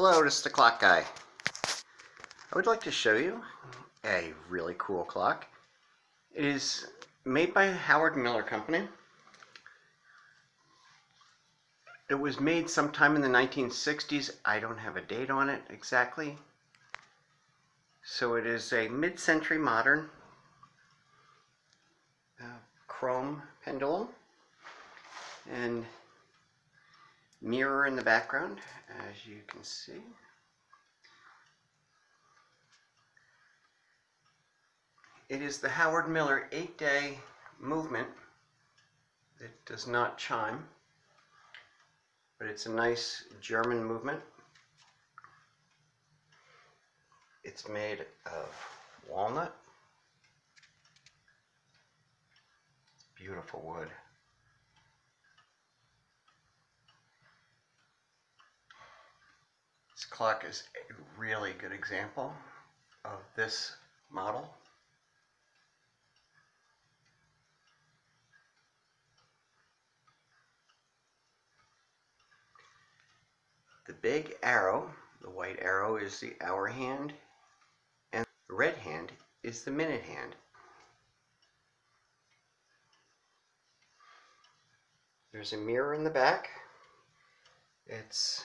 Hello, this is the clock guy. I would like to show you a really cool clock. It is made by Herman Miller Company. It was made sometime in the 1960s. I don't have a date on it exactly. So it is a mid-century modern chrome pendulum and mirror in the background, as you can see. It is the Herman Miller 8-day movement. It does not chime, but it's a nice German movement. It's made of walnut. It's beautiful wood. This clock is a really good example of this model. The big arrow, the white arrow, is the hour hand, and the red hand is the minute hand. There's a mirror in the back. It's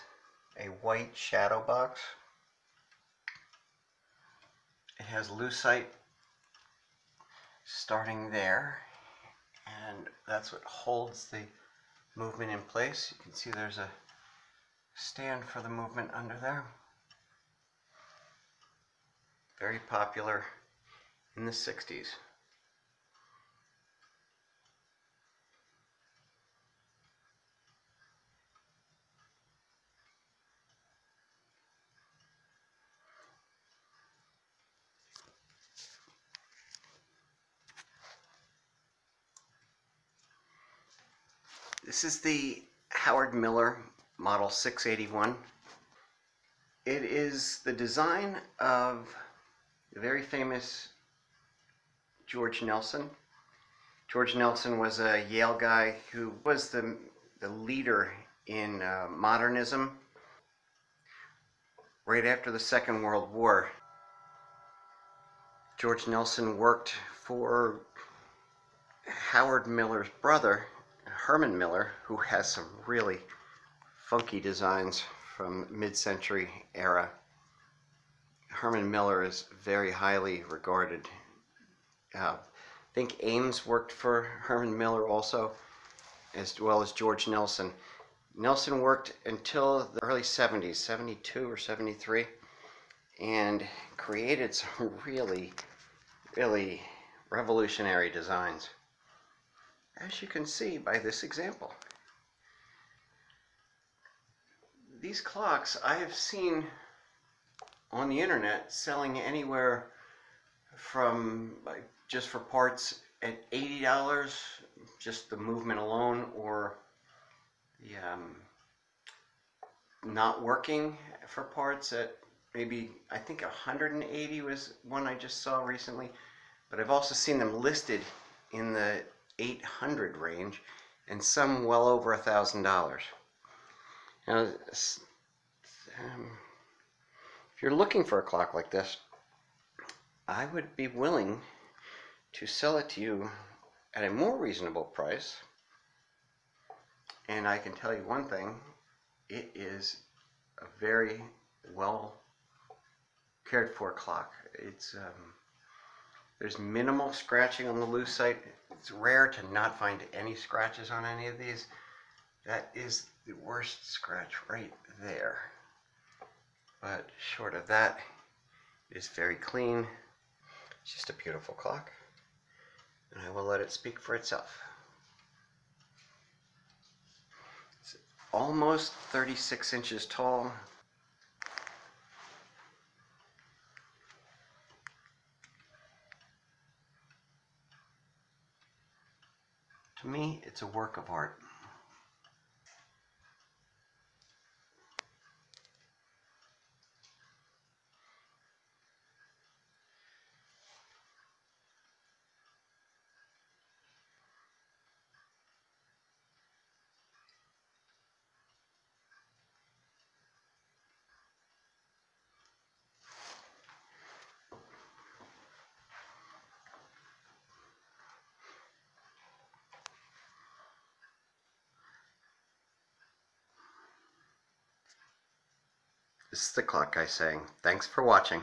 a white shadow box. It has lucite starting there, and that's what holds the movement in place. You can see there's a stand for the movement under there. Very popular in the 60s. This is the Herman Miller Model 681. It is the design of the very famous George Nelson. George Nelson was a Yale guy who was the leader in modernism right after the Second World War. George Nelson worked for Herman Miller's brother, Herman Miller, who has some really funky designs from mid-century era. Herman Miller is very highly regarded. I think Ames worked for Herman Miller also, as well as George Nelson. Nelson worked until the early 70s, 72 or 73, and created some really revolutionary designs, as you can see by this example. These clocks I have seen on the internet selling anywhere from, just for parts, at $80, just the movement alone, or the not working for parts at maybe, I think 180 was one I just saw recently. But I've also seen them listed in the 800 range, and some well over $1,000. Now, if you're looking for a clock like this, I would be willing to sell it to you at a more reasonable price. And I can tell you one thing, it is a very well cared for clock. It's there's minimal scratching on the lucite. It's rare to not find any scratches on any of these. That is the worst scratch right there. But short of that, it is very clean. It's just a beautiful clock, and I will let it speak for itself. It's almost 36 inches tall. To me, it's a work of art. This is the clock guy saying, thanks for watching.